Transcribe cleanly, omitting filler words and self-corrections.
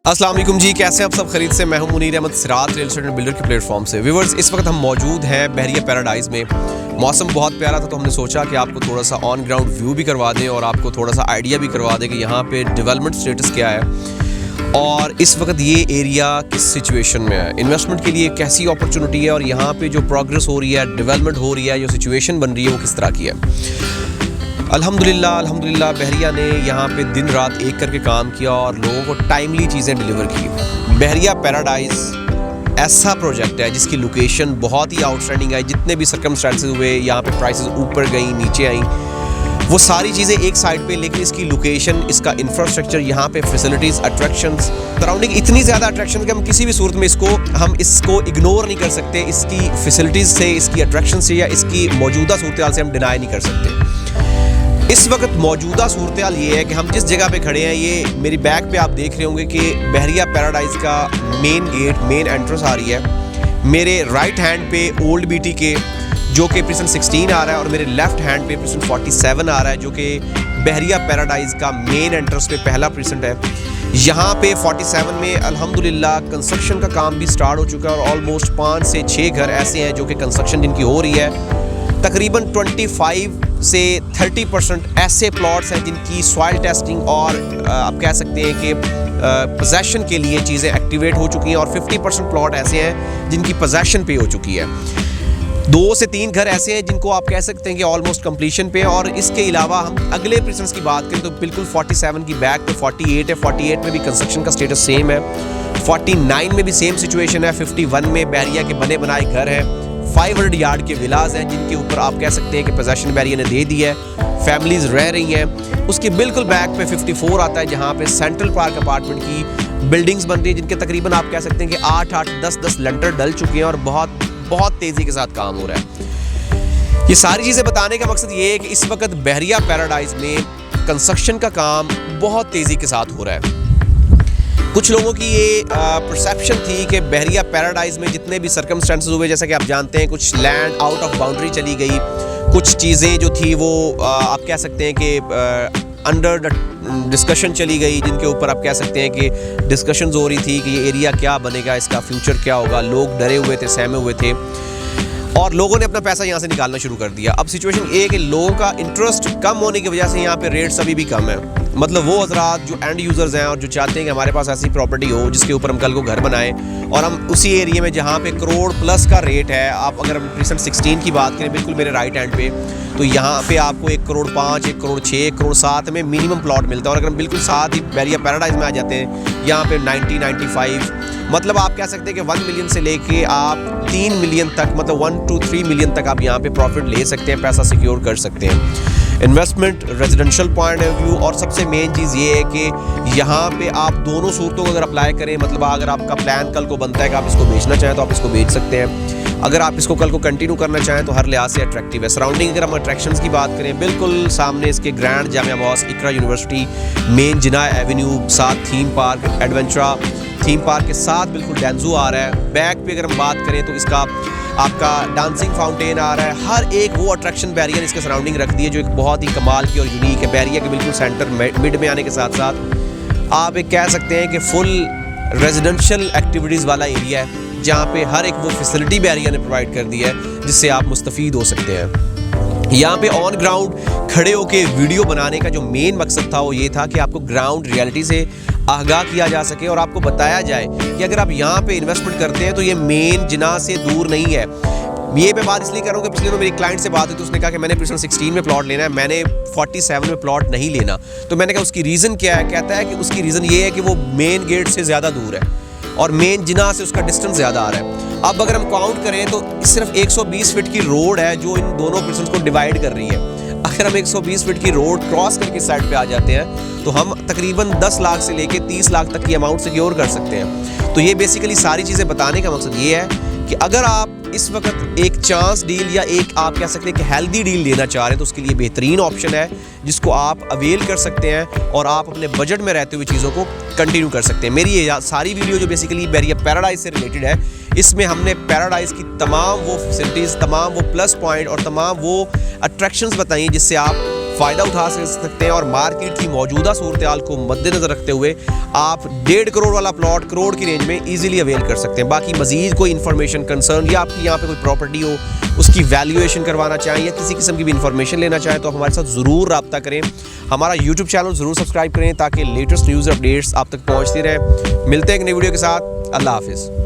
अस्सलाम वालेकुम जी, कैसे हैं आप सब? खरीद से मैं हूं मुनीर अहमद सिरात रियल एस्टेट बिल्डर के प्लेटफॉर्म से। व्यूअर्स, इस वक्त हम मौजूद हैं बहरिया पैराडाइज में। मौसम बहुत प्यारा था तो हमने सोचा कि आपको थोड़ा सा ऑन ग्राउंड व्यू भी करवा दें और आपको थोड़ा सा आइडिया भी करवा दें कि यहाँ पे डेवलपमेंट स्टेटस क्या है और इस वक्त ये एरिया किस सिचुएशन में है, इन्वेस्टमेंट के लिए कैसी अपॉर्चुनिटी है और यहाँ पे जो प्रोग्रेस हो रही है, डेवलपमेंट हो रही है, जो सिचुएशन बन रही है वो किस तरह की है। अल्हम्दुलिल्लाह बहरिया ने यहाँ पे दिन रात एक करके काम किया और लोगों को टाइमली चीज़ें डिलीवर की। बहरिया पैराडाइज ऐसा प्रोजेक्ट है जिसकी लोकेशन बहुत ही आउटस्टैंडिंग है। जितने भी सर्कमस्टेंसेस हुए, यहाँ पे प्राइसेस ऊपर गई नीचे आई, वो सारी चीज़ें एक साइड पे, लेकिन इसकी लोकेशन, इसका इंफ्रास्ट्रक्चर, यहाँ पे फैसिलिटीज़, अट्रैक्शंस, सराउंडिंग इतनी ज़्यादा अट्रैक्शन कि हम किसी भी सूरत में इसको इग्नोर नहीं कर सकते। इसकी फैसिलिटीज़ से, इसकी अट्रैक्शन से या इसकी मौजूदा सूरत हाल से हम डिनाई नहीं कर सकते। इस वक्त मौजूदा सूरत हाल ये है कि हम जिस जगह पे खड़े हैं, ये मेरी बैक पे आप देख रहे होंगे कि बहरिया पैराडाइज का मेन गेट, मेन एंट्रेंस आ रही है। मेरे राइट हैंड पे ओल्ड बीटी के जो कि प्रिसन 16 आ रहा है और मेरे लेफ्ट हैंड पे प्रिसन 47 आ रहा है, जो कि बहरिया पैराडाइज का मेन एंट्रेंस पे पहला प्रिसेंट है। यहाँ पे 47 में अल्हम्दुलिल्लाह कंस्ट्रक्शन का काम भी स्टार्ट हो चुका है और ऑलमोस्ट 5 से 6 घर ऐसे हैं जो कि कंस्ट्रक्शन जिनकी हो रही है। तकरीबन 25 से 30% ऐसे प्लॉट्स हैं जिनकी सॉइल टेस्टिंग और आप कह सकते हैं कि पोजेसन के लिए चीज़ें एक्टिवेट हो चुकी हैं और 50% प्लॉट ऐसे हैं जिनकी पोजेसन पे हो चुकी है। 2 से 3 घर ऐसे हैं जिनको आप कह सकते हैं कि ऑलमोस्ट कंप्लीशन पे है। और इसके अलावा हम अगले प्रिसेंट्स की बात करें तो बिल्कुल 47 की बैक पे 48 है। 48 में भी कंस्ट्रक्शन का स्टेटस सेम है। 49 में भी सेम सिचुएशन है। 51 में बहरिया के बने बनाए घर हैं। 500 यार्ड के विलाज हैं जिनके ऊपर आप कह सकते हैं कि पोजेसन बहरिया ने दे दी है, फैमिलीज रह रही हैं। उसके बिल्कुल बैक पे 54 आता है जहाँ पे सेंट्रल पार्क अपार्टमेंट की बिल्डिंग्स बन रही है जिनके तकरीबन आप कह सकते हैं कि 8-8, 10-10 लंटर डल चुके हैं और बहुत तेज़ी के साथ काम हो रहा है। ये सारी चीज़ें बताने का मकसद ये है कि इस वक्त बहरिया पैराडाइज में कंस्ट्रक्शन का काम बहुत तेज़ी के साथ हो रहा है। कुछ लोगों की ये परसेप्शन थी कि बहरिया पैराडाइज में जितने भी सर्कमस्टेंसेस हुए, जैसा कि आप जानते हैं, कुछ लैंड आउट ऑफ बाउंड्री चली गई, कुछ चीज़ें जो थी वो आप कह सकते हैं कि अंडर डिस्कशन चली गई, जिनके ऊपर आप कह सकते हैं कि डिस्कशंस हो रही थी कि ये एरिया क्या बनेगा, इसका फ्यूचर क्या होगा। लोग डरे हुए थे, सहमे हुए थे और लोगों ने अपना पैसा यहाँ से निकालना शुरू कर दिया। अब सिचुएशन ये है कि लोगों का इंटरेस्ट कम होने की वजह से यहाँ पे रेट्स अभी भी कम है। मतलब वो हजरात जो एंड यूज़र्स हैं और जो चाहते हैं कि हमारे पास ऐसी प्रॉपर्टी हो जिसके ऊपर हम कल को घर बनाएं और हम उसी एरिया में जहाँ पे करोड़ प्लस का रेट है। आप अगर हम प्रिसेंट 16 की बात करें, बिल्कुल मेरे राइट हैंड पे, तो यहाँ पे आपको 1 करोड़ 5, 1 करोड़ 6, 1 करोड़ 7 में मिनिमम प्लॉट मिलता है। और अगर हम बिल्कुल साथ ही बहरिया पैराडाइज में आ जाते हैं, यहाँ पे 90-95, मतलब आप कह सकते हैं कि 1 मिलियन से लेके आप 3 मिलियन तक, मतलब 1 to 3 मिलियन तक आप यहाँ पे प्रॉफिट ले सकते हैं, पैसा सिक्योर कर सकते हैं। Investment, residential point of view, और सबसे मेन चीज़ ये है कि यहाँ पे आप दोनों सूरतों को अगर अप्लाई करें, मतलब अगर आपका प्लान कल को बनता है कि आप इसको बेचना चाहें तो आप इसको बेच सकते हैं। अगर आप इसको कल को कंटिन्यू करना चाहें तो हर लिहाज से अट्रैक्टिव है। सराउंडिंग अगर हम अट्रैक्शंस की बात करें, बिल्कुल सामने इसके ग्रैंड जामिया मॉस, इकरा यूनिवर्सिटी, मेन जिना एवेन्यू, साथ थीम पार्क, एडवेंचरा थीम पार्क के साथ बिल्कुल डेंजू आ रहा है। बैक पे अगर हम बात करें तो इसका आपका डांसिंग फाउंटेन आ रहा है। हर एक वो अट्रैक्शन बहरिया ने इसके सराउंडिंग रख दी है जो एक बहुत ही कमाल की और यूनिक है। बहरिया के बिल्कुल सेंटर मिड में आने के साथ साथ आप एक कह सकते हैं कि फुल रेजिडेंशियल एक्टिविटीज़ वाला एरिया है जहाँ पे हर एक वो फैसिलिटी बहरिया ने प्रोवाइड कर दी है जिससे आप मुस्तफ़ीद हो सकते हैं। यहाँ पे ऑन ग्राउंड खड़े होकर वीडियो बनाने का जो मेन मकसद था वो ये था कि आपको ग्राउंड रियलिटी से आगाह किया जा सके और आपको बताया जाए कि अगर आप यहाँ पे इन्वेस्टमेंट करते हैं तो ये मेन जिना से दूर नहीं है। ये मैं बात इसलिए कर रहा हूँ कि पिछले दिनों मेरी क्लाइंट से बात हुई तो उसने कहा कि मैंने प्रिसेंट 16 में प्लॉट लेना है, मैंने 47 में प्लॉट नहीं लेना। तो मैंने कहा उसकी रीज़न क्या है? कहता है कि उसकी रीज़न ये है कि वो मेन गेट से ज़्यादा दूर है और मेन जिना से उसका डिस्टेंस ज़्यादा आ रहा है। अब अगर हम काउंट करें तो सिर्फ 120 फीट की रोड है जो इन दोनों पर्सन्स को डिवाइड कर रही है। अगर हम 120 फीट की रोड क्रॉस करके साइड पे आ जाते हैं तो हम तकरीबन 10 लाख से लेके 30 लाख तक की अमाउंट सिक्योर कर सकते हैं। तो ये बेसिकली सारी चीज़ें बताने का मकसद ये है कि अगर आप इस वक्त एक चांस डील या एक आप कह सकते हैं कि हेल्दी डील लेना चाह रहे हैं तो उसके लिए बेहतरीन ऑप्शन है जिसको आप अवेल कर सकते हैं और आप अपने बजट में रहते हुए चीज़ों को कंटिन्यू कर सकते हैं। मेरी ये सारी वीडियो जो बेसिकली बहरिया पैराडाइज से रिलेटेड है, इसमें हमने पैराडाइज की तमाम वो फैसिलिटीज़, तमाम वो प्लस पॉइंट और तमाम वो अट्रैक्शंस बताई जिससे आप फ़ायदा उठा सकते हैं और मार्केट की मौजूदा सूरत-ए-हाल को मद्देनज़र रखते हुए आप 1.5 करोड़ वाला प्लॉट करोड़ की रेंज में ईजिली अवेल कर सकते हैं। बाकी मज़ीद कोई इन्फॉर्मेशन कंसर्न या आपकी यहाँ पे कोई प्रॉपर्टी हो, उसकी वैल्यूएशन करवाना चाहें या किसी किस्म की भी इन्फॉर्मेशन लेना चाहें तो आप हमारे साथ ज़रूर रब्ता करें। हमारा यूट्यूब चैनल ज़रूर सब्सक्राइब करें ताकि लेटेस्ट न्यूज़ अपडेट्स आप तक पहुँचती रहें। मिलते हैं एक नई वीडियो के साथ। अल्लाह हाफ़िज़।